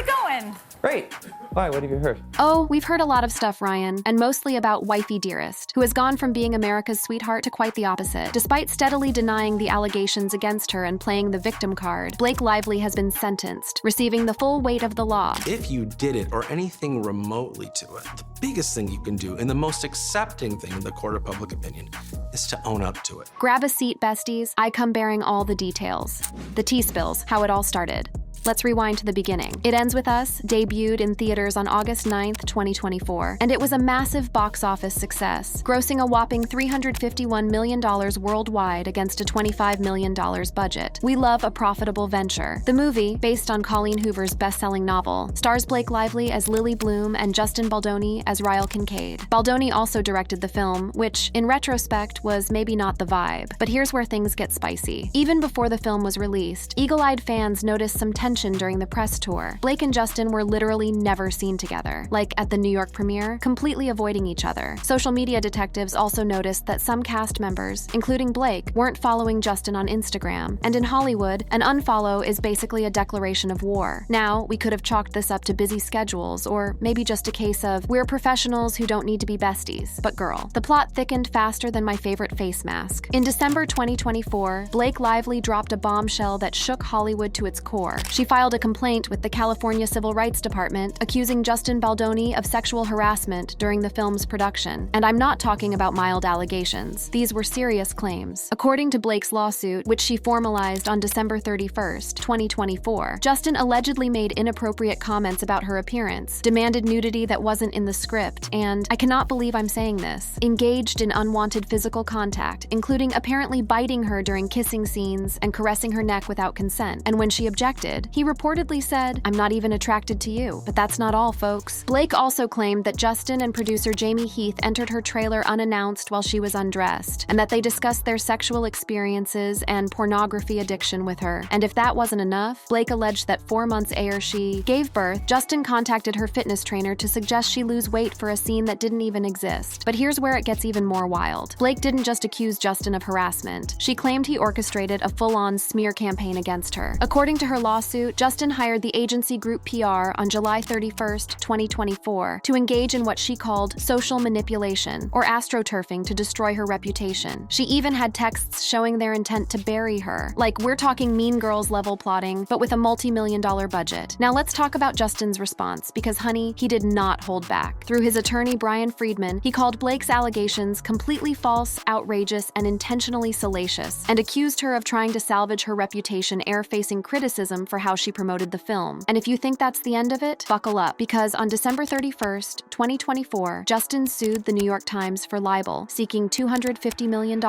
it going? Great. Why? What have you heard? Oh, we've heard a lot of stuff, Ryan, and mostly about Wifey Dearest, who has gone from being America's sweetheart to quite the opposite. Despite steadily denying the allegations against her and playing the victim card, Blake Lively has been sentenced, receiving the full weight of the law. If you did it or anything remotely to it, the biggest thing you can do and the most accepting thing in the court of public opinion is to own up to it. Grab a seat, besties. I come bearing all the details. The tea spills, how it all started. Let's rewind to the beginning. It Ends With Us debuted in theaters on August 9th, 2024, and it was a massive box office success, grossing a whopping $351 million worldwide against a $25 million budget. We love a profitable venture. The movie, based on Colleen Hoover's best-selling novel, stars Blake Lively as Lily Bloom and Justin Baldoni as Ryle Kincaid. Baldoni also directed the film, which, in retrospect, was maybe not the vibe. But here's where things get spicy. Even before the film was released, eagle-eyed fans noticed some tension during the press tour. Blake and Justin were literally never seen together, like at the New York premiere, completely avoiding each other. Social media detectives also noticed that some cast members, including Blake, weren't following Justin on Instagram, and in Hollywood, an unfollow is basically a declaration of war. Now, we could have chalked this up to busy schedules, or maybe just a case of, we're professionals who don't need to be besties. But girl, the plot thickened faster than my favorite face mask. In December 2024, Blake Lively dropped a bombshell that shook Hollywood to its core. She filed a complaint with the California Civil Rights Department accusing Justin Baldoni of sexual harassment during the film's production. And I'm not talking about mild allegations. These were serious claims. According to Blake's lawsuit, which she formalized on December 31st, 2024, Justin allegedly made inappropriate comments about her appearance, demanded nudity that wasn't in the script, and, I cannot believe I'm saying this, engaged in unwanted physical contact, including apparently biting her during kissing scenes and caressing her neck without consent. And when she objected, he reportedly said, "I'm not even attracted to you." But that's not all, folks. Blake also claimed that Justin and producer Jamie Heath entered her trailer unannounced while she was undressed, and that they discussed their sexual experiences and pornography addiction with her. And if that wasn't enough, Blake alleged that 4 months after she gave birth, Justin contacted her fitness trainer to suggest she lose weight for a scene that didn't even exist. But here's where it gets even more wild. Blake didn't just accuse Justin of harassment. She claimed he orchestrated a full-on smear campaign against her. According to her lawsuit, Justin hired the agency Group PR on July 31st, 2024, to engage in what she called social manipulation, or astroturfing, to destroy her reputation. She even had texts showing their intent to bury her. Like, we're talking Mean Girls level plotting, but with a multi-million-dollar budget. Now let's talk about Justin's response, because honey, he did not hold back. Through his attorney Brian Friedman, he called Blake's allegations completely false, outrageous, and intentionally salacious, and accused her of trying to salvage her reputation facing criticism for how she promoted the film. And if you think that's the end of it, buckle up, because on December 31st, 2024, Justin sued the New York Times for libel, seeking $250 million,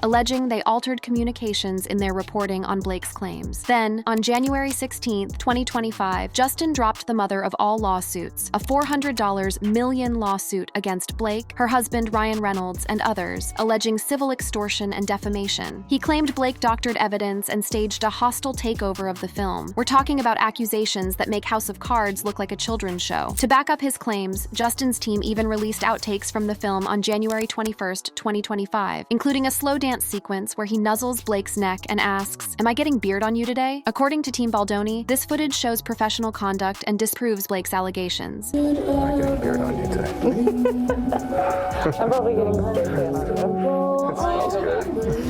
alleging they altered communications in their reporting on Blake's claims. Then, on January 16th, 2025, Justin dropped the mother of all lawsuits, a $400 million lawsuit against Blake, her husband Ryan Reynolds, and others, alleging civil extortion and defamation. He claimed Blake doctored evidence and staged a hostile takeover of the film. We're talking about accusations that make House of Cards look like a children's show. To back up his claims, Justin's team even released outtakes from the film on January 21st, 2025, including a slow dance sequence where he nuzzles Blake's neck and asks, "Am I getting beard on you today?" According to Team Baldoni, this footage shows professional conduct and disproves Blake's allegations. Am I getting beard on you today? I'm probably getting beard on you.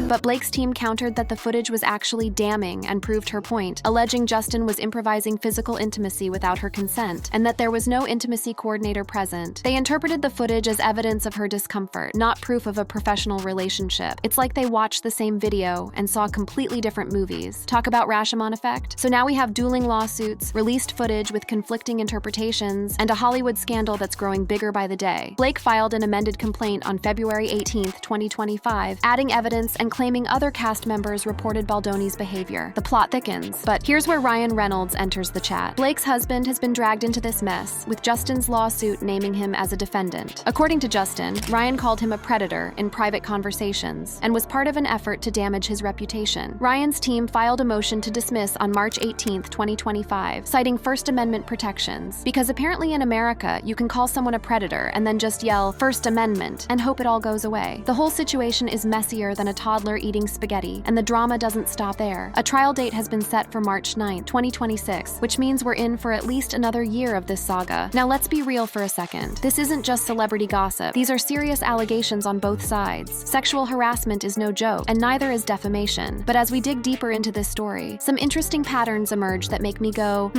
But Blake's team countered that the footage was actually damning and proved her point, alleging Justin was improvising physical intimacy without her consent, and that there was no intimacy coordinator present. They interpreted the footage as evidence of her discomfort, not proof of a professional relationship. It's like they watched the same video and saw completely different movies. Talk about Rashomon effect? So now we have dueling lawsuits, released footage with conflicting interpretations, and a Hollywood scandal that's growing bigger by the day. Blake filed an amended complaint on February 18th, 2025, adding evidence and claiming other cast members reported Baldoni's behavior. The plot thickens, but here's where Ryan Reynolds enters the chat. Blake's husband has been dragged into this mess, with Justin's lawsuit naming him as a defendant. According to Justin, Ryan called him a predator in private conversations and was part of an effort to damage his reputation. Ryan's team filed a motion to dismiss on March 18th, 2025, citing First Amendment protections, because apparently in America, you can call someone a predator and then just yell First Amendment and hope it all goes away. The whole situation is messier than a toddler toddler eating spaghetti, and the drama doesn't stop there. A trial date has been set for March 9, 2026, which means we're in for at least another year of this saga. Now let's be real for a second. This isn't just celebrity gossip. These are serious allegations on both sides. Sexual harassment is no joke, and neither is defamation. But as we dig deeper into this story, some interesting patterns emerge that make me go,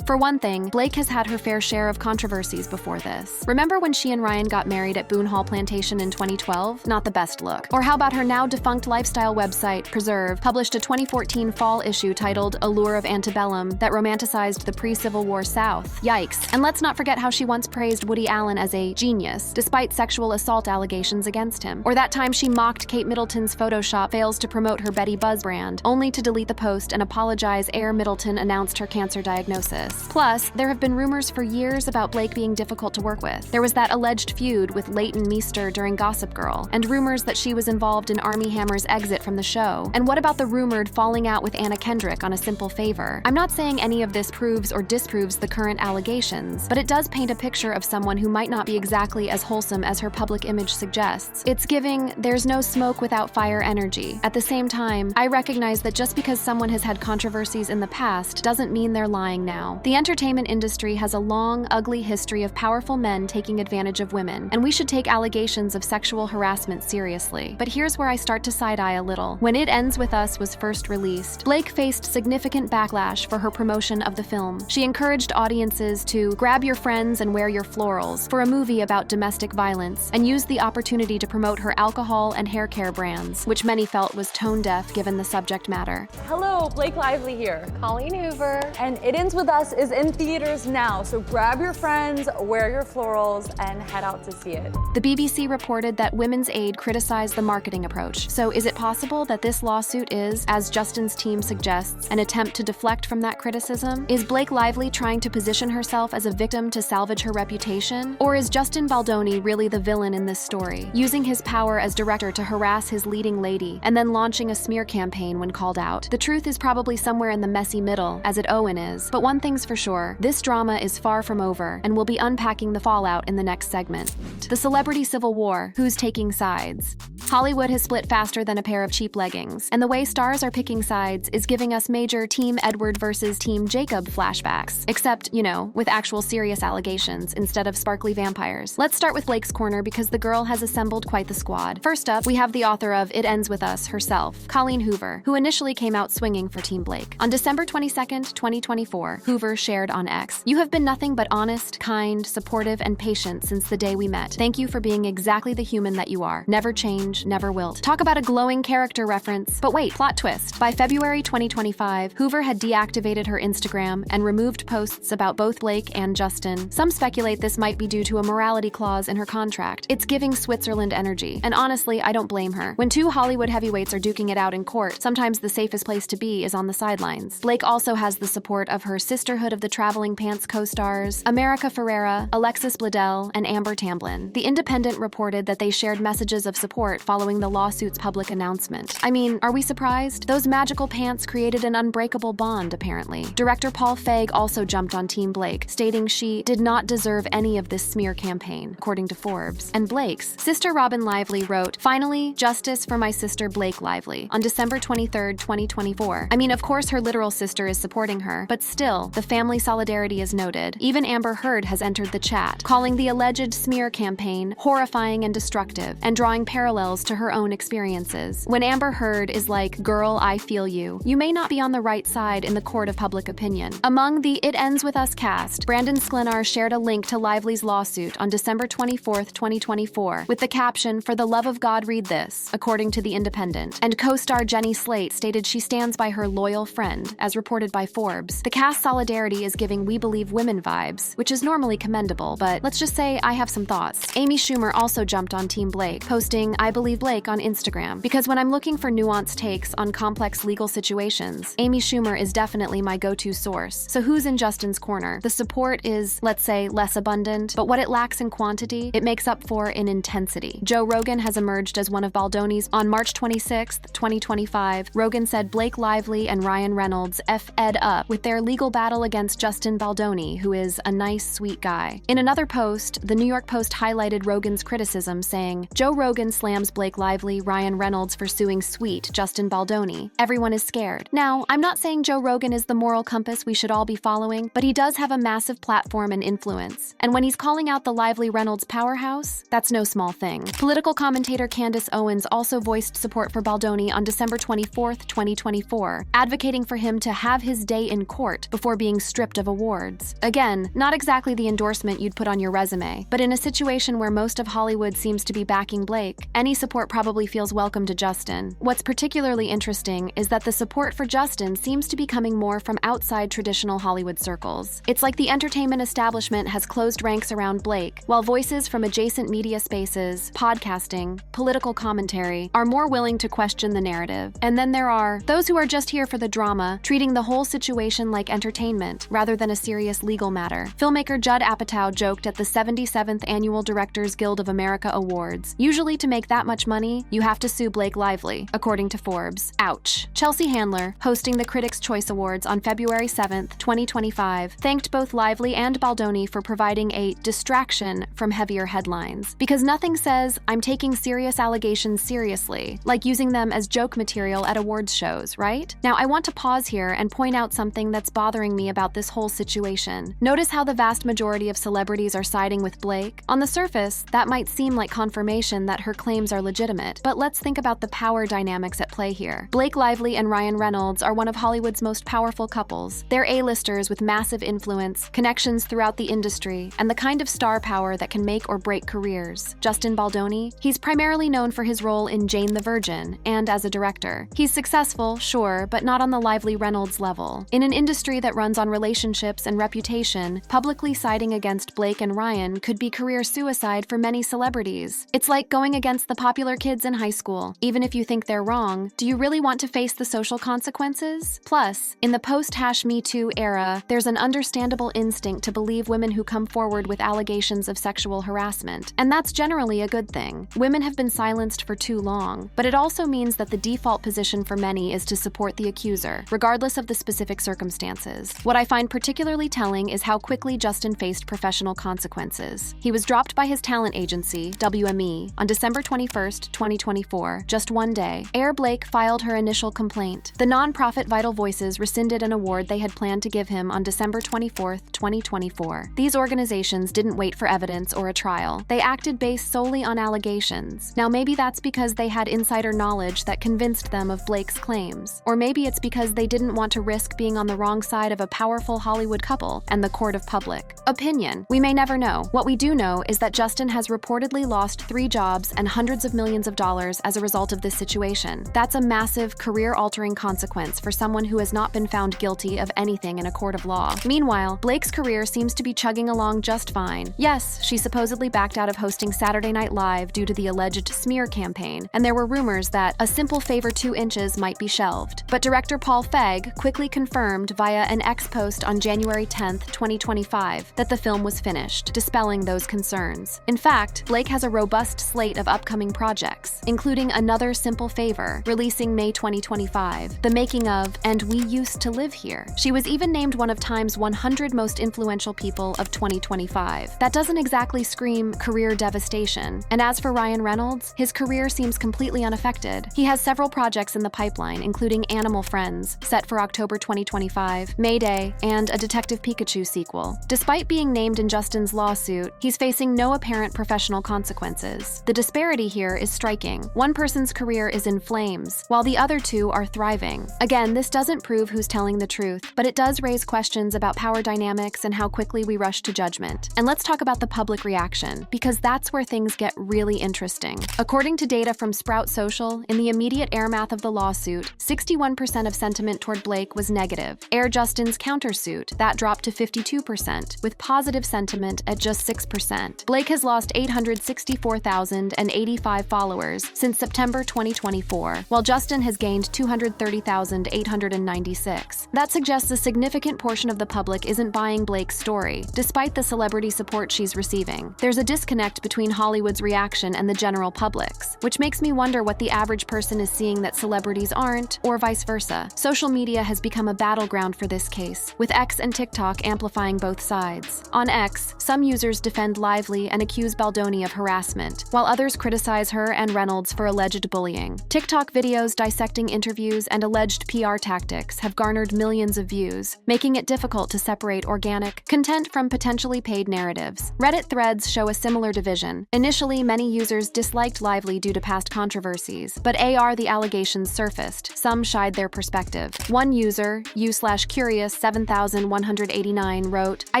For one thing, Blake has had her fair share of controversies before this. Remember when she and Ryan got married at Boone Hall Plantation in 2012? Not the best look. Or how about her now defunct lifestyle website, Preserve, published a 2014 fall issue titled Allure of Antebellum that romanticized the pre-Civil War South. Yikes. And let's not forget how she once praised Woody Allen as a genius, despite sexual assault allegations against him. Or that time she mocked Kate Middleton's Photoshop fails to promote her Betty Buzz brand, only to delete the post and apologize ere Middleton announced her cancer diagnosis. Plus, there have been rumors for years about Blake being difficult to work with. There was that alleged feud with Leighton Meester during Gossip Girl, and rumors that she was involved in Armie Hammer's exit from the show. And what about the rumored falling out with Anna Kendrick on A Simple Favor? I'm not saying any of this proves or disproves the current allegations, but it does paint a picture of someone who might not be exactly as wholesome as her public image suggests. It's giving there's no smoke without fire energy. At the same time, I recognize that just because someone has had controversies in the past doesn't mean they're lying now. The entertainment industry has a long, ugly history of powerful men taking advantage of women, and we should take allegations of sexual harassment seriously. But here's where I start to side-eye a little. When It Ends With Us was first released, Blake faced significant backlash for her promotion of the film. She encouraged audiences to grab your friends and wear your florals for a movie about domestic violence, and used the opportunity to promote her alcohol and hair care brands, which many felt was tone-deaf given the subject matter. Hello, Blake Lively here. Colleen Hoover. And It Ends With Us is in theaters now, so grab your friends, wear your florals, and head out to see it. The BBC reported that Women's Aid criticized the marketing approach. So is it possible that this lawsuit is, as Justin's team suggests, an attempt to deflect from that criticism? Is Blake Lively trying to position herself as a victim to salvage her reputation? Or is Justin Baldoni really the villain in this story, using his power as director to harass his leading lady, and then launching a smear campaign when called out? The truth is probably somewhere in the messy middle, as it Owen is. But one thing's for sure, this drama is far from over, and we'll be unpacking the fallout in the next segment. The celebrity civil war, who's taking sides? Hollywood has split faster than a pair of cheap leggings, and the way stars are picking sides is giving us major Team Edward versus Team Jacob flashbacks, except, with actual serious allegations instead of sparkly vampires. Let's start with Blake's corner because the girl has assembled quite the squad. First up, we have the author of It Ends With Us herself, Colleen Hoover, who initially came out swinging for Team Blake. On December 22nd, 2024, Hoover shared on X, "You have been nothing but honest, kind, supportive, and patient since the day we met. Thank you for being exactly the human that you are. Never change, never wilt." Talk about a glowing character reference. But wait, plot twist. By February 2025, Hoover had deactivated her Instagram and removed posts about both Blake and Justin. Some speculate this might be due to a morality clause in her contract. It's giving Switzerland energy. And honestly, I don't blame her. When two Hollywood heavyweights are duking it out in court, sometimes the safest place to be is on the sidelines. Blake also has the support of her Sisterhood of the Traveling Pants co-stars, America Ferrera, Alexis Bledel, and Amber Tamblyn. The Independent reported that they shared messages of support following the lawsuit's public announcement. I mean, are we surprised? Those magical pants created an unbreakable bond, apparently. Director Paul Feig also jumped on Team Blake, stating she did not deserve any of this smear campaign, according to Forbes. And Blake's sister Robin Lively wrote, "Finally, justice for my sister Blake Lively," on December 23rd, 2024. I mean, of course her literal sister is supporting her, but still, the family solidarity is noted. Even Amber Heard has entered the chat, calling the alleged smear campaign horrifying and destructive, and drawing parallels to her own experiences. When Amber Heard is like, "Girl, I feel you," you may not be on the right side in the court of public opinion. Among the It Ends With Us cast, Brandon Sklenar shared a link to Lively's lawsuit on December 24th, 2024, with the caption, "For the love of God, read this," according to The Independent. And co-star Jenny Slate stated she stands by her loyal friend, as reported by Forbes. The cast solidarity is giving We Believe Women vibes, which is normally commendable, but let's just say I have some thoughts. Amy Schumer also jumped on Team Blake, posting "I believe Blake" on Instagram, because when I'm looking for nuanced takes on complex legal situations, Amy Schumer is definitely my go-to source. So who's in Justin's corner? The support is, let's say, less abundant, but what it lacks in quantity, it makes up for in intensity. Joe Rogan has emerged as one of Baldoni's. On March 26th, 2025, Rogan said Blake Lively and Ryan Reynolds F-ed up with their legal battle against Justin Baldoni, who is a nice, sweet guy. In another post, the New York Post highlighted Rogan's criticism, saying, "Joe Rogan slams Blake Lively, Ryan Reynolds, Reynolds for suing Sweet, Justin Baldoni. Everyone is scared. Now, I'm not saying Joe Rogan is the moral compass we should all be following, but he does have a massive platform and influence. And when he's calling out the lively Reynolds powerhouse, that's no small thing. Political commentator Candace Owens also voiced support for Baldoni on December 24, 2024, advocating for him to have his day in court before being stripped of awards. Again, not exactly the endorsement you'd put on your resume, but in a situation where most of Hollywood seems to be backing Blake, any support probably feels welcome to Justin. What's particularly interesting is that the support for Justin seems to be coming more from outside traditional Hollywood circles. It's like the entertainment establishment has closed ranks around Blake, while voices from adjacent media spaces, podcasting, political commentary, are more willing to question the narrative. And then there are those who are just here for the drama, treating the whole situation like entertainment rather than a serious legal matter. Filmmaker Judd Apatow joked at the 77th Annual Directors Guild of America Awards, "Usually to make that much money, you have to sue Blake Lively," according to Forbes. Ouch. Chelsea Handler, hosting the Critics' Choice Awards on February 7th, 2025, thanked both Lively and Baldoni for providing a distraction from heavier headlines. Because nothing says, "I'm taking serious allegations seriously," like using them as joke material at awards shows, right? Now, I want to pause here and point out something that's bothering me about this whole situation. Notice how the vast majority of celebrities are siding with Blake? On the surface, that might seem like confirmation that her claims are legitimate, but let's think about the power dynamics at play here. Blake Lively and Ryan Reynolds are one of Hollywood's most powerful couples. They're A-listers with massive influence, connections throughout the industry, and the kind of star power that can make or break careers. Justin Baldoni? He's primarily known for his role in Jane the Virgin, and as a director. He's successful, sure, but not on the Lively Reynolds level. In an industry that runs on relationships and reputation, publicly siding against Blake and Ryan could be career suicide for many celebrities. It's like going against the popular kids in high school. Even if you think they're wrong, do you really want to face the social consequences? Plus, in the post-#MeToo era, there's an understandable instinct to believe women who come forward with allegations of sexual harassment, and that's generally a good thing. Women have been silenced for too long, but it also means that the default position for many is to support the accuser, regardless of the specific circumstances. What I find particularly telling is how quickly Justin faced professional consequences. He was dropped by his talent agency, WME, on December 21, 2024, just one day. Air Blake filed her initial complaint. The nonprofit Vital Voices rescinded an award they had planned to give him on December 24, 2024. These organizations didn't wait for evidence or a trial. They acted based solely on allegations. Now, maybe that's because they had insider knowledge that convinced them of Blake's claims. Or maybe it's because they didn't want to risk being on the wrong side of a powerful Hollywood couple and the court of public opinion. We may never know. What we do know is that Justin has reportedly lost 3 jobs and hundreds of millions of dollars as a result of this situation. That's a massive, career-altering consequence for someone who has not been found guilty of anything in a court of law. Meanwhile, Blake's career seems to be chugging along just fine. Yes, she supposedly backed out of hosting Saturday Night Live due to the alleged smear campaign, and there were rumors that A Simple Favor 2 Inches might be shelved. But director Paul Feig quickly confirmed via an X post on January 10, 2025, that the film was finished, dispelling those concerns. In fact, Blake has a robust slate of upcoming projects, including Another Simple Favor, releasing May 2025, the making of And We Used to Live Here. She was even named one of Time's 100 most influential people of 2025. That doesn't exactly scream career devastation. And as for Ryan Reynolds, his career seems completely unaffected. He has several projects in the pipeline, including Animal Friends, set for October 2025, Mayday, and a Detective Pikachu sequel. Despite being named in Justin's lawsuit, he's facing no apparent professional consequences. The disparity here is striking. One person's career is in flames, while the other two are thriving. Again, this doesn't prove who's telling the truth, but it does raise questions about power dynamics and how quickly we rush to judgment. And let's talk about the public reaction, because that's where things get really interesting. According to data from Sprout Social, in the immediate aftermath of the lawsuit, 61% of sentiment toward Blake was negative. Air Justin's countersuit, that dropped to 52%, with positive sentiment at just 6%. Blake has lost 864,085 followers since September 2024, while Justin has gained 230,896. That suggests a significant portion of the public isn't buying Blake's story, despite the celebrity support she's receiving. There's a disconnect between Hollywood's reaction and the general public's, which makes me wonder what the average person is seeing that celebrities aren't, or vice versa. Social media has become a battleground for this case, with X and TikTok amplifying both sides. On X, some users defend Lively and accuse Baldoni of harassment, while others criticize her and Reynolds for alleged alleged bullying. TikTok videos dissecting interviews and alleged PR tactics have garnered millions of views, making it difficult to separate organic content from potentially paid narratives. Reddit threads show a similar division. Initially, many users disliked Lively due to past controversies, but the allegations surfaced, some shied their perspective. One user, u/curious7189, wrote, "I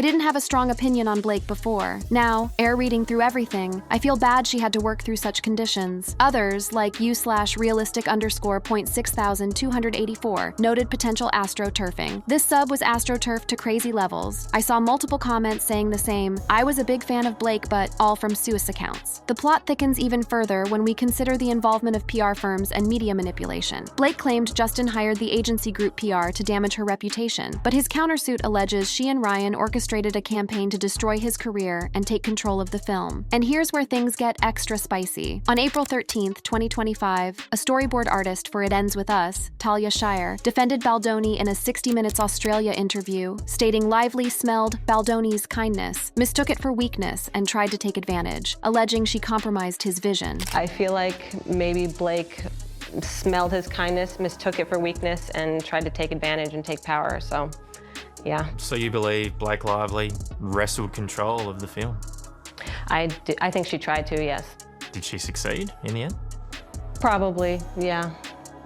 didn't have a strong opinion on Blake before. Now, reading through everything, I feel bad she had to work through such conditions." Others, like u/realistic_.6284, noted potential astroturfing. This sub was astroturfed to crazy levels. I saw multiple comments saying the same, "I was a big fan of Blake, but all from Suis accounts." The plot thickens even further when we consider the involvement of PR firms and media manipulation. Blake claimed Justin hired the agency group PR to damage her reputation, but his countersuit alleges she and Ryan orchestrated a campaign to destroy his career and take control of the film. And here's where things get extra spicy. On April 13th, 2025, a storyboard artist for It Ends With Us, Talia defended Baldoni in a 60 Minutes Australia interview, stating Lively smelled Baldoni's kindness, mistook it for weakness, and tried to take advantage, alleging she compromised his vision. I feel like maybe Blake smelled his kindness, mistook it for weakness, and tried to take advantage and take power, so yeah. So you believe Blake Lively wrestled control of the film? I think she tried to, yes. Did she succeed in the end? Probably, yeah.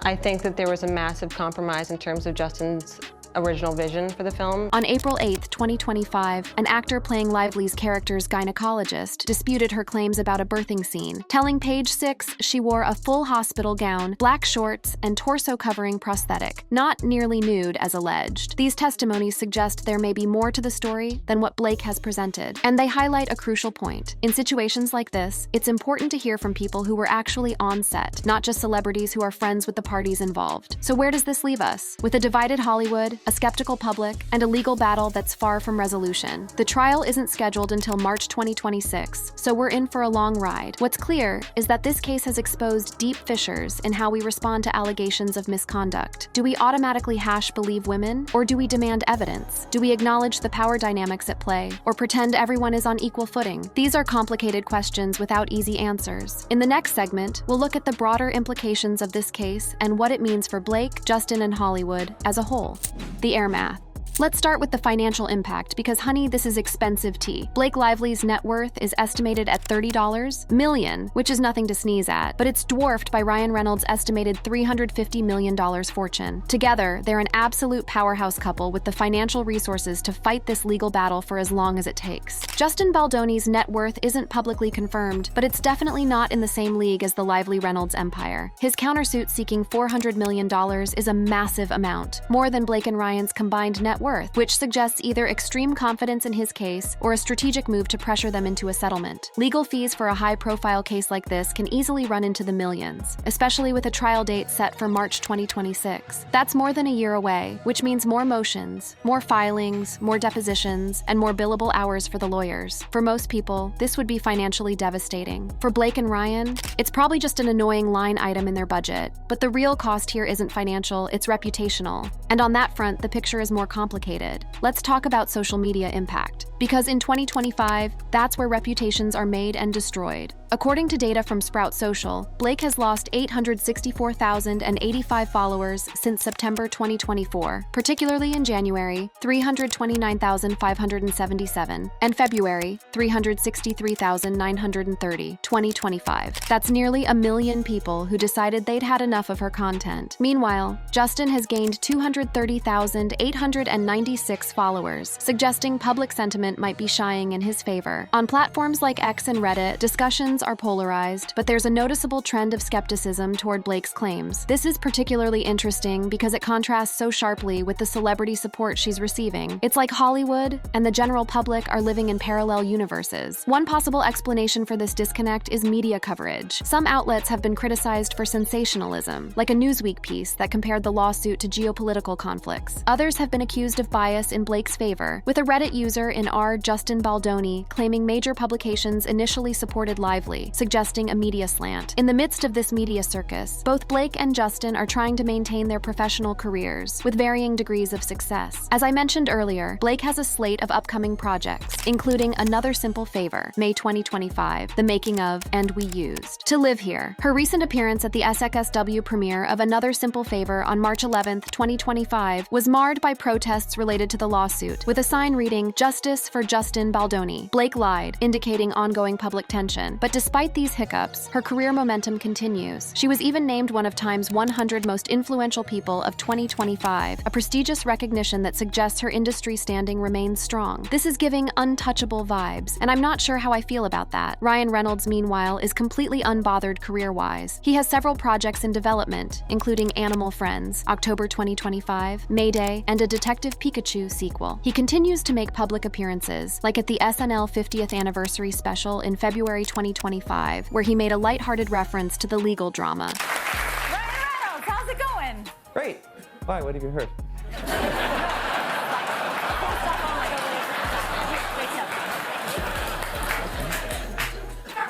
I think that there was a massive compromise in terms of Justin's original vision for the film. On April 8th, 2025, an actor playing Lively's character's gynecologist disputed her claims about a birthing scene, telling Page Six she wore a full hospital gown, black shorts, and torso-covering prosthetic, not nearly nude as alleged. These testimonies suggest there may be more to the story than what Blake has presented, and they highlight a crucial point. In situations like this, it's important to hear from people who were actually on set, not just celebrities who are friends with the parties involved. So where does this leave us? With a divided Hollywood, a skeptical public, and a legal battle that's far from resolution. The trial isn't scheduled until March 2026, so we're in for a long ride. What's clear is that this case has exposed deep fissures in how we respond to allegations of misconduct. Do we automatically believe women, or do we demand evidence? Do we acknowledge the power dynamics at play, or pretend everyone is on equal footing? These are complicated questions without easy answers. In the next segment, we'll look at the broader implications of this case and what it means for Blake, Justin, and Hollywood as a whole. The air math. Let's start with the financial impact because, honey, this is expensive tea. Blake Lively's net worth is estimated at $30 million, which is nothing to sneeze at, but it's dwarfed by Ryan Reynolds' estimated $350 million fortune. Together, they're an absolute powerhouse couple with the financial resources to fight this legal battle for as long as it takes. Justin Baldoni's net worth isn't publicly confirmed, but it's definitely not in the same league as the Lively Reynolds empire. His countersuit seeking $400 million is a massive amount, more than Blake and Ryan's combined net worth, which suggests either extreme confidence in his case or a strategic move to pressure them into a settlement. Legal fees for a high-profile case like this can easily run into the millions, especially with a trial date set for March 2026. That's more than a year away, which means more motions, more filings, more depositions, and more billable hours for the lawyers. For most people, this would be financially devastating. For Blake and Ryan, it's probably just an annoying line item in their budget, but the real cost here isn't financial, it's reputational. And on that front, the picture is more complicated. Let's talk about social media impact. Because in 2025, that's where reputations are made and destroyed. According to data from Sprout Social, Blake has lost 864,085 followers since September 2024, particularly in January, 329,577, and February, 363,930, 2025. That's nearly 1 million people who decided they'd had enough of her content. Meanwhile, Justin has gained 230,896 followers, suggesting public sentiment might be shying in his favor. On platforms like X and Reddit, discussions are polarized, but there's a noticeable trend of skepticism toward Blake's claims. This is particularly interesting because it contrasts so sharply with the celebrity support she's receiving. It's like Hollywood and the general public are living in parallel universes. One possible explanation for this disconnect is media coverage. Some outlets have been criticized for sensationalism, like a Newsweek piece that compared the lawsuit to geopolitical conflicts. Others have been accused of bias in Blake's favor, with a Reddit user in R. Justin Baldoni, claiming major publications initially supported Lively, suggesting a media slant. In the midst of this media circus, both Blake and Justin are trying to maintain their professional careers, with varying degrees of success. As I mentioned earlier, Blake has a slate of upcoming projects, including Another Simple Favor, May 2025, The Making of, and We Used. To Live Here. Her recent appearance at the SXSW premiere of Another Simple Favor on March 11, 2025, was marred by protests related to the lawsuit, with a sign reading, "Justice for Justin Baldoni." Blake lied, indicating ongoing public tension. But despite these hiccups, her career momentum continues. She was even named one of Time's 100 most influential people of 2025, a prestigious recognition that suggests her industry standing remains strong. This is giving untouchable vibes, and I'm not sure how I feel about that. Ryan Reynolds, meanwhile, is completely unbothered career-wise. He has several projects in development, including Animal Friends, October 2025, Mayday, and a Detective Pikachu sequel. He continues to make public appearances, like at the SNL 50th anniversary special in February 2025, where he made a lighthearted reference to the legal drama. Ryan Reynolds, how's it going? Great. Why? What have you heard?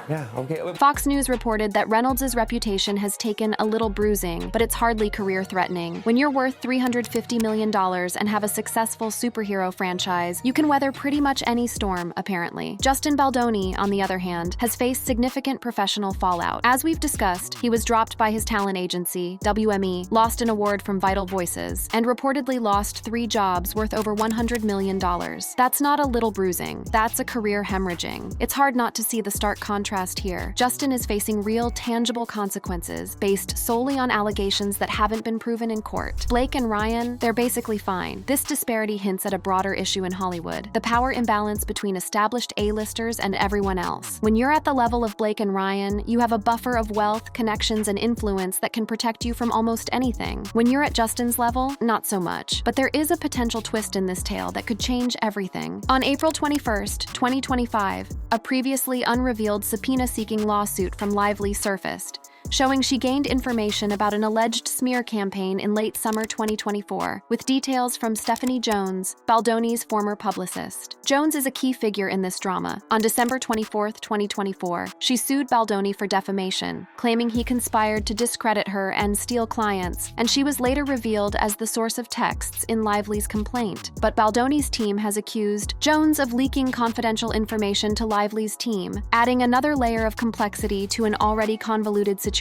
Yeah, okay. Fox News reported that Reynolds' reputation has taken a little bruising, but it's hardly career-threatening. When you're worth $350 million and have a successful superhero franchise, you can weather pretty much any storm, apparently. Justin Baldoni, on the other hand, has faced significant professional fallout. As we've discussed, he was dropped by his talent agency, WME, lost an award from Vital Voices, and reportedly lost 3 jobs worth over $100 million. That's not a little bruising. That's a career hemorrhaging. It's hard not to see the stark contrast here. Justin is facing real, tangible consequences based solely on allegations that haven't been proven in court. Blake and Ryan, they're basically fine. This disparity hints at a broader issue in Hollywood, the power imbalance between established A-listers and everyone else. When you're at the level of Blake and Ryan, you have a buffer of wealth, connections, and influence that can protect you from almost anything. When you're at Justin's level, not so much. But there is a potential twist in this tale that could change everything. On April 21st, 2025, a previously unrevealed subpoena-seeking lawsuit from Lively surfaced, showing she gained information about an alleged smear campaign in late summer 2024, with details from Stephanie Jones, Baldoni's former publicist. Jones is a key figure in this drama. On December 24, 2024, she sued Baldoni for defamation, claiming he conspired to discredit her and steal clients, and she was later revealed as the source of texts in Lively's complaint. But Baldoni's team has accused Jones of leaking confidential information to Lively's team, adding another layer of complexity to an already convoluted situation.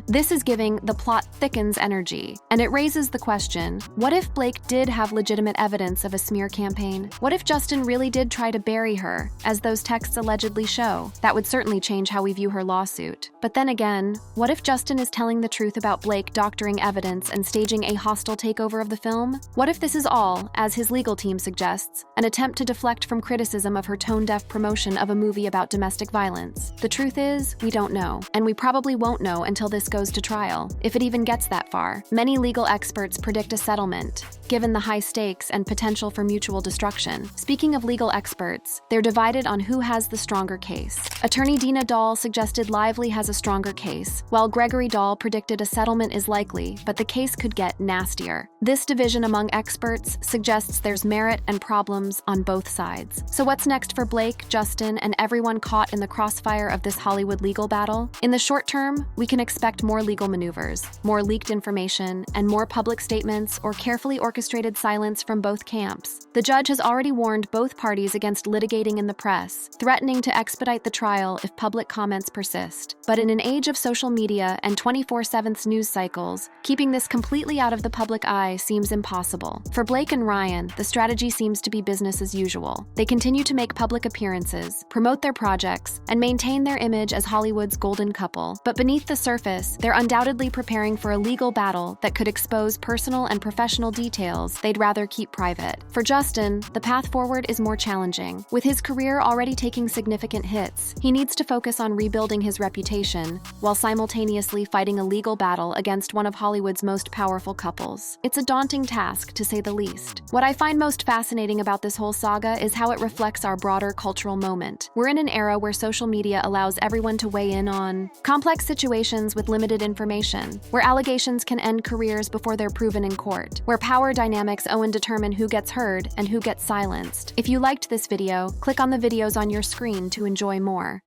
This is giving the plot thickens energy, and it raises the question, what if Blake did have legitimate evidence of a smear campaign? What if Justin really did try to bury her, as those texts allegedly show? That would certainly change how we view her lawsuit. But then again, what if Justin is telling the truth about Blake doctoring evidence and staging a hostile takeover of the film? What if this is all, as his legal team suggests, an attempt to deflect from criticism of her tone-deaf promotion of a movie about domestic violence? The truth is, we don't know, and we probably won't know until this goes to trial, if it even gets that far. Many legal experts predict a settlement, given the high stakes and potential for mutual destruction. Speaking of legal experts, they're divided on who has the stronger case. Attorney Dina Dahl suggested Lively has a stronger case, while Gregory Dahl predicted a settlement is likely, but the case could get nastier. This division among experts suggests there's merit and problems on both sides. So what's next for Blake, Justin, and everyone caught in the crossfire of this Hollywood legal battle? In the short term, we can expect more legal maneuvers, more leaked information, and more public statements or carefully orchestrated silence from both camps. The judge has already warned both parties against litigating in the press, threatening to expedite the trial if public comments persist. But in an age of social media and 24/7 news cycles, keeping this completely out of the public eye seems impossible. For Blake and Ryan, the strategy seems to be business as usual. They continue to make public appearances, promote their projects, and maintain their image as Hollywood's golden couple. But beneath the surface, they're undoubtedly preparing for a legal battle that could expose personal and professional details they'd rather keep private. For Justin, the path forward is more challenging. With his career already taking significant hits, he needs to focus on rebuilding his reputation, while simultaneously fighting a legal battle against one of Hollywood's most powerful couples. It's a daunting task, to say the least. What I find most fascinating about this whole saga is how it reflects our broader cultural moment. We're in an era where social media allows everyone to weigh in on complex situations situations with limited information, where allegations can end careers before they're proven in court, where power dynamics owe and determine who gets heard and who gets silenced. If you liked this video, click on the videos on your screen to enjoy more.